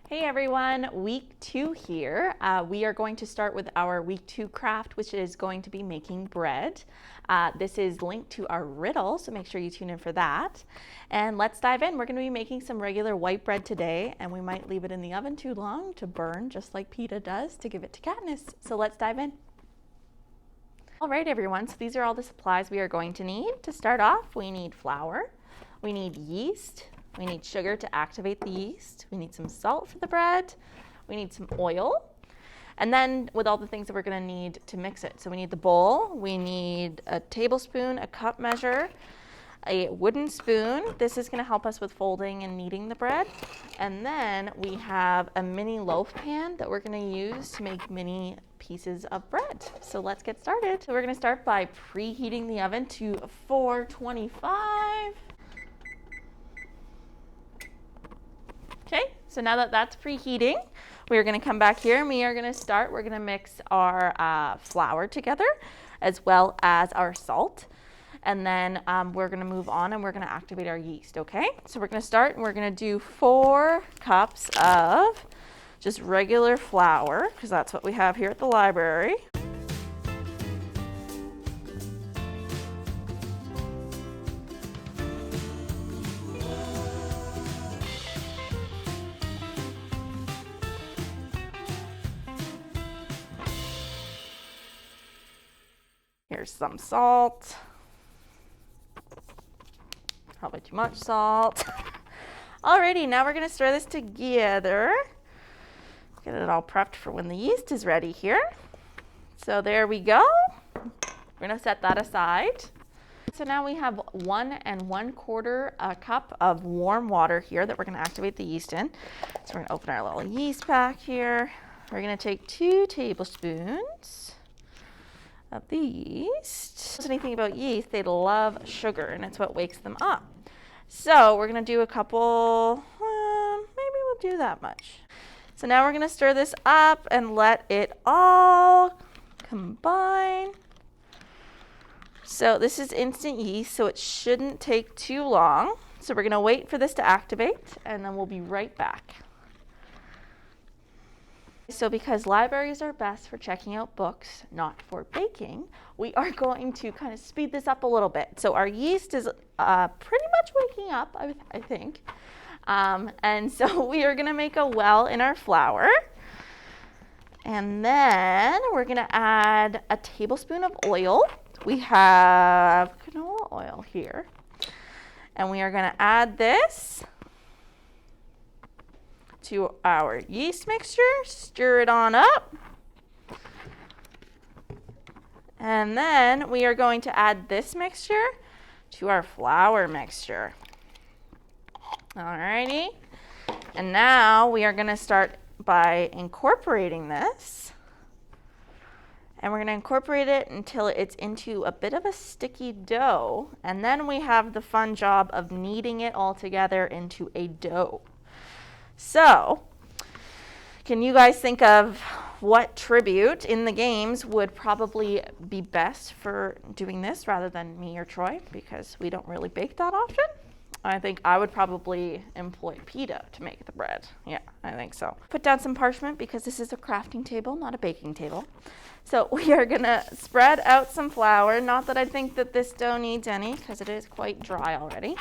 Hey everyone, week 2 here. We are going to start with our week 2 craft, which is going to be making bread. This is linked to our riddle, so make sure you tune in for that. And let's dive in. We're going to be making some regular white bread today, and we might leave it in the oven too long to burn, just like Peta does, to give it to Katniss. So let's dive in. All right everyone, so these are all the supplies we are going to need. To start off, we need flour, we need yeast, we need sugar to activate the yeast. We need some salt for the bread. We need some oil. And then with all the things that we're going to need to mix it. So we need the bowl. We need a tablespoon, a cup measure, a wooden spoon. This is going to help us with folding and kneading the bread. And then we have a mini loaf pan that we're going to use to make mini pieces of bread. So let's get started. So we're going to start by preheating the oven to 425. Okay, so now that that's preheating, we are going to come back here and we're going to mix our flour together as well as our salt. And then we're going to move on and we're going to activate our yeast, okay? So we're going to start and we're going to do 4 cups of just regular flour, because that's what we have here at the library. Here's some salt. Probably too much salt. Alrighty, now we're going to stir this together. Get it all prepped for when the yeast is ready here. So there we go. We're going to set that aside. So now we have 1 1/4 cup of warm water here that we're going to activate the yeast in. So we're going to open our little yeast pack here. We're going to take 2 tablespoons of the yeast. If anything about yeast, they love sugar and it's what wakes them up. So we're going to do a couple, maybe we'll do that much. So now we're going to stir this up and let it all combine. So this is instant yeast, so it shouldn't take too long. So we're going to wait for this to activate and then we'll be right back. So because libraries are best for checking out books, not for baking, we are going to kind of speed this up a little bit. So our yeast is pretty much waking up, I think. And so we are going to make a well in our flour. And then we're going to add a tablespoon of oil. We have canola oil here. And we are going to add this to our yeast mixture, stir it on up. And then we are going to add this mixture to our flour mixture. Alrighty. And now we are going to start by incorporating this. And we're going to incorporate it until it's into a bit of a sticky dough. And then we have the fun job of kneading it all together into a dough. So, can you guys think of what tribute in the games would probably be best for doing this rather than me or Troy, because we don't really bake that often? I think I would probably employ Peta to make the bread. Yeah, I think so. Put down some parchment because this is a crafting table, not a baking table. So we are gonna spread out some flour. Not that I think that this dough needs any, because it is quite dry already.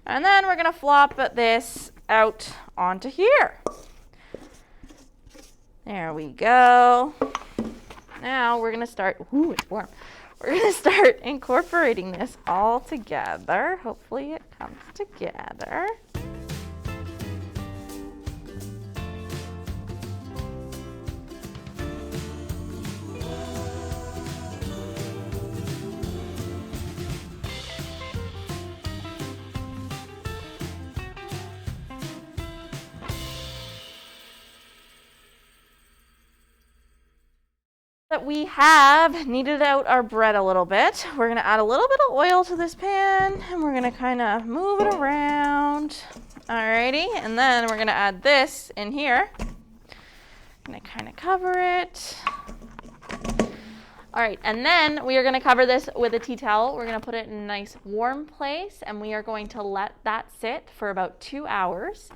And then we're gonna flop this out onto here. There we go. Now we're gonna start, ooh, it's warm. We're gonna start incorporating this all together. Hopefully it comes together. That we have kneaded out our bread a little bit. We're going to add a little bit of oil to this pan and we're going to kind of move it around. Alrighty, and then we're going to add this in here. I'm going to kind of cover it. All right, and then we are going to cover this with a tea towel. We're going to put it in a nice warm place, and we are going to let that sit for about 2 hours.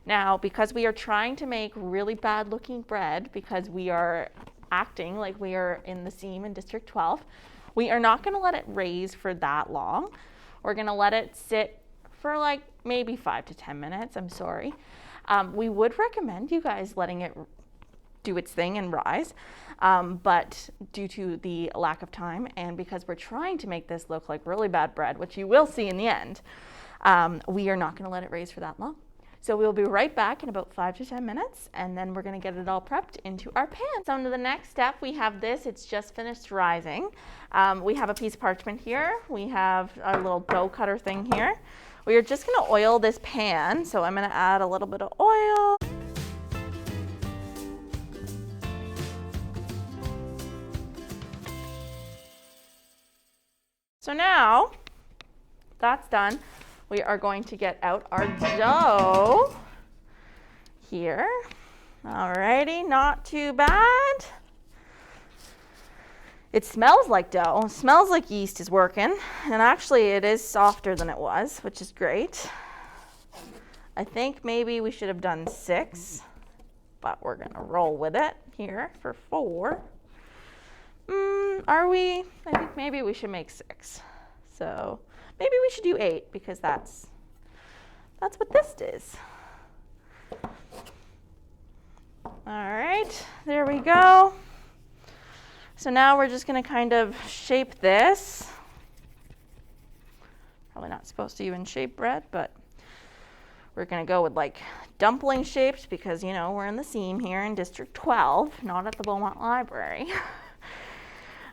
Now, because we are trying to make really bad looking bread, because we are acting like we are in the seam in District 12, we are not going to let it raise for that long. We're going to let it sit for like maybe 5 to 10 minutes. I'm sorry. We would recommend you guys letting it do its thing and rise, but due to the lack of time and because we're trying to make this look like really bad bread, which you will see in the end, we are not going to let it raise for that long. So we'll be right back in about 5 to 10 minutes, and then we're going to get it all prepped into our pan. So into the next step, we have this. It's just finished rising. We have a piece of parchment here. We have our little dough cutter thing here. We are just going to oil this pan. So I'm going to add a little bit of oil. So now that's done. We are going to get out our dough here. Alrighty, not too bad. It smells like dough. It smells like yeast is working. And actually it is softer than it was, which is great. I think maybe we should have done 6, but we're gonna roll with it here for 4. Are we? I think maybe we should make 6. So maybe we should do 8 because that's what this is. All right, there we go. So now we're just going to kind of shape this. Probably not supposed to even shape bread, but we're going to go with like dumpling shapes because, you know, we're in the seam here in District 12, not at the Beaumont Library.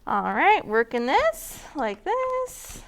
All right, working this like this.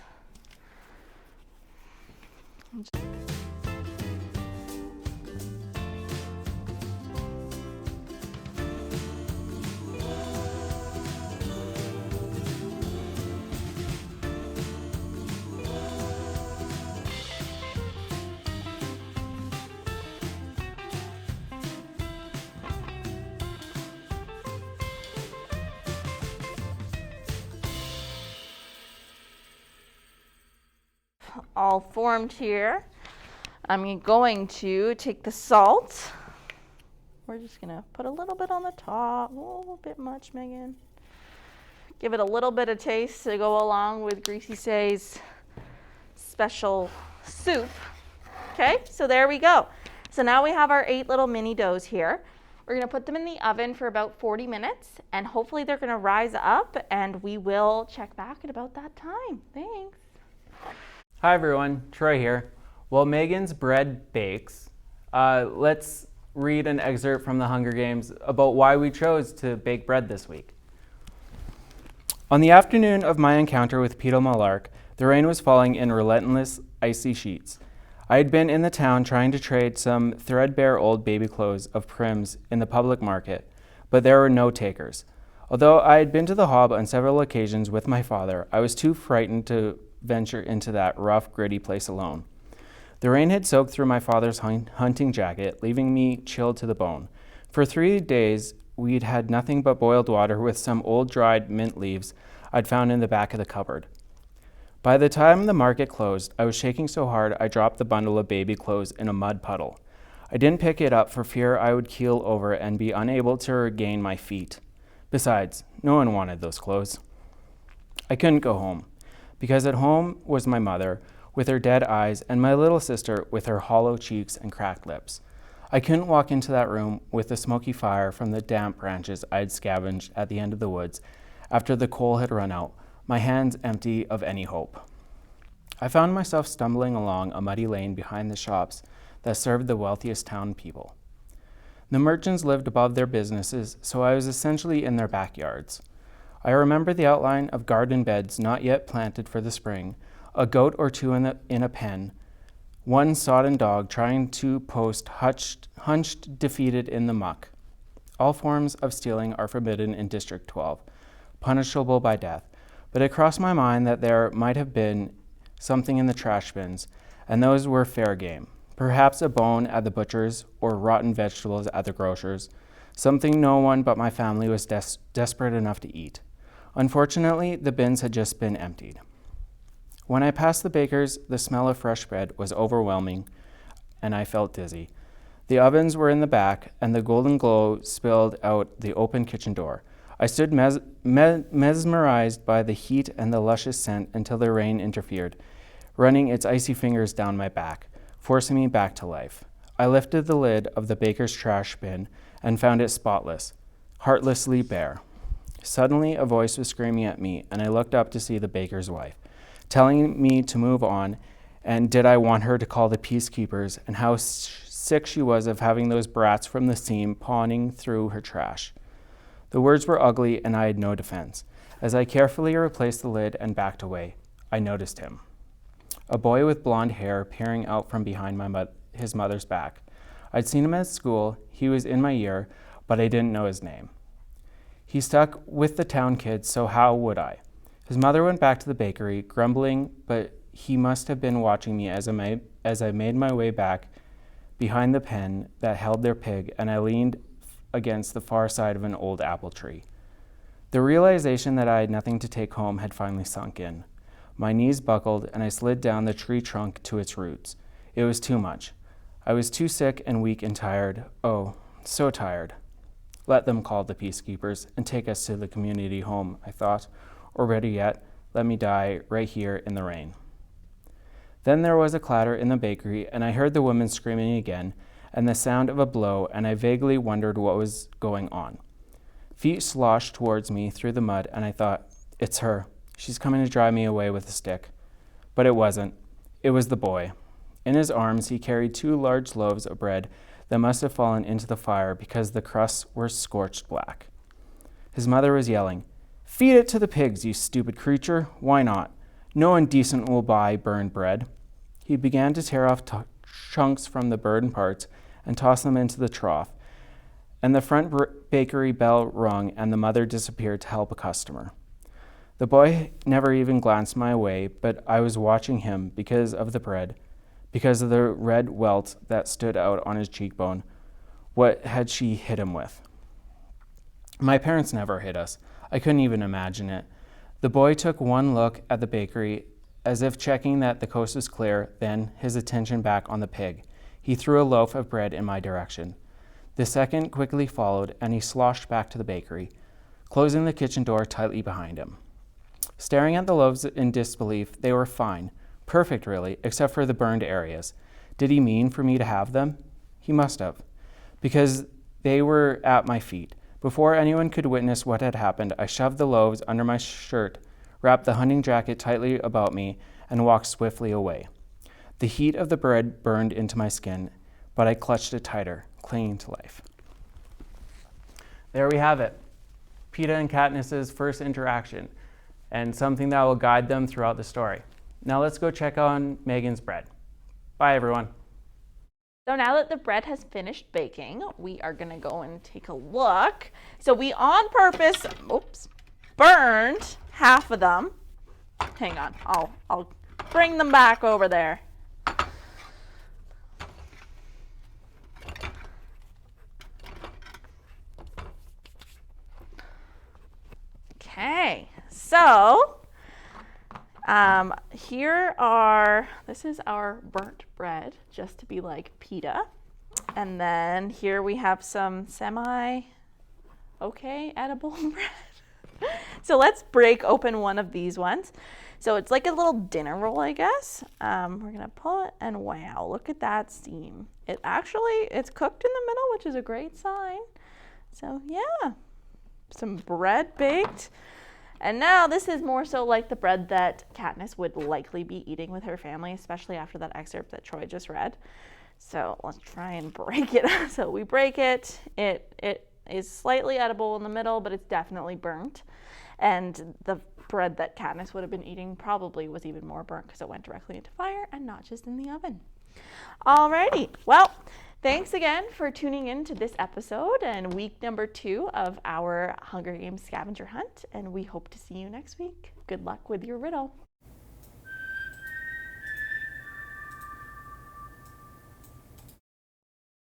All formed here. I'm going to take the salt. We're just gonna put a little bit on the top. Oh, a bit much, Megan. Give it a little bit of taste to go along with Greasy Say's special soup. Okay, so there we go. So now we have our 8 little mini doughs here. We're gonna put them in the oven for about 40 minutes and hopefully they're gonna rise up and we will check back at about that time. Thanks. Hi everyone, Troy here. While Megan's bread bakes, let's read an excerpt from the Hunger Games about why we chose to bake bread this week. On the afternoon of my encounter with Peter Malark, the rain was falling in relentless, icy sheets. I had been in the town trying to trade some threadbare old baby clothes of Prim's in the public market, but there were no takers. Although I had been to the Hob on several occasions with my father, I was too frightened to venture into that rough, gritty place alone. The rain had soaked through my father's hunting jacket, leaving me chilled to the bone. For 3 days, we'd had nothing but boiled water with some old dried mint leaves I'd found in the back of the cupboard. By the time the market closed, I was shaking so hard I dropped the bundle of baby clothes in a mud puddle. I didn't pick it up for fear I would keel over and be unable to regain my feet. Besides, no one wanted those clothes. I couldn't go home, because at home was my mother, with her dead eyes, and my little sister with her hollow cheeks and cracked lips. I couldn't walk into that room with the smoky fire from the damp branches I'd scavenged at the end of the woods after the coal had run out, my hands empty of any hope. I found myself stumbling along a muddy lane behind the shops that served the wealthiest town people. The merchants lived above their businesses, so I was essentially in their backyards. I remember the outline of garden beds not yet planted for the spring, a goat or two in a pen, one sodden dog trying to post hunched defeated in the muck. All forms of stealing are forbidden in District 12, punishable by death, but it crossed my mind that there might have been something in the trash bins, and those were fair game. Perhaps a bone at the butcher's or rotten vegetables at the grocer's, something no one but my family was desperate enough to eat. Unfortunately, the bins had just been emptied. When I passed the baker's, the smell of fresh bread was overwhelming, and I felt dizzy. The ovens were in the back, and the golden glow spilled out the open kitchen door. I stood mesmerized by the heat and the luscious scent until the rain interfered, running its icy fingers down my back, forcing me back to life. I lifted the lid of the baker's trash bin and found it spotless, heartlessly bare. Suddenly, a voice was screaming at me, and I looked up to see the baker's wife, telling me to move on, and did I want her to call the peacekeepers, and how sick she was of having those brats from the seam pawing through her trash. The words were ugly, and I had no defense. As I carefully replaced the lid and backed away, I noticed him. A boy with blonde hair peering out from behind his mother's back. I'd seen him at school, he was in my year, but I didn't know his name. He stuck with the town kids, so how would I? His mother went back to the bakery, grumbling, but he must have been watching me as I made my way back behind the pen that held their pig, and I leaned against the far side of an old apple tree. The realization that I had nothing to take home had finally sunk in. My knees buckled, and I slid down the tree trunk to its roots. It was too much. I was too sick and weak and tired. Oh, so tired. Let them call the peacekeepers and take us to the community home, I thought, or better yet, let me die right here in the rain. Then there was a clatter in the bakery, and I heard the woman screaming again, and the sound of a blow, and I vaguely wondered what was going on. Feet sloshed towards me through the mud, and I thought, it's her. She's coming to drive me away with a stick. But it wasn't. It was the boy. In his arms, he carried 2 large loaves of bread that must have fallen into the fire because the crusts were scorched black. His mother was yelling, "Feed it to the pigs, you stupid creature. Why not? No one decent will buy burned bread." He began to tear off chunks from the burned parts and toss them into the trough, and the front bakery bell rung, and the mother disappeared to help a customer. The boy never even glanced my way, but I was watching him because of the bread, because of the red welt that stood out on his cheekbone. What had she hit him with? My parents never hit us. I couldn't even imagine it. The boy took one look at the bakery, as if checking that the coast was clear, then his attention back on the pig. He threw a loaf of bread in my direction. The second quickly followed, and he sloshed back to the bakery, closing the kitchen door tightly behind him. Staring at the loaves in disbelief, they were fine. Perfect, really, except for the burned areas. Did he mean for me to have them? He must have, because they were at my feet. Before anyone could witness what had happened, I shoved the loaves under my shirt, wrapped the hunting jacket tightly about me, and walked swiftly away. The heat of the bread burned into my skin, but I clutched it tighter, clinging to life. There we have it. Peeta and Katniss's first interaction, and something that will guide them throughout the story. Now let's go check on Megan's bread. Bye, everyone. So now that the bread has finished baking, we are gonna go and take a look. So we on purpose, burned half of them. Hang on, I'll bring them back over there. Okay, so this is our burnt bread, just to be like pita. And then here we have some edible bread. So let's break open one of these ones. So it's like a little dinner roll, I guess. We're gonna pull it, and wow, look at that steam. It's cooked in the middle, which is a great sign. So yeah, some bread baked. And now this is more so like the bread that Katniss would likely be eating with her family, especially after that excerpt that Troy just read. So let's try and break it. So we break it. It is slightly edible in the middle, but it's definitely burnt. And the bread that Katniss would have been eating probably was even more burnt because it went directly into fire and not just in the oven. Alrighty, well, thanks again for tuning in to this episode and week number 2 of our Hunger Games scavenger hunt, and we hope to see you next week. Good luck with your riddle.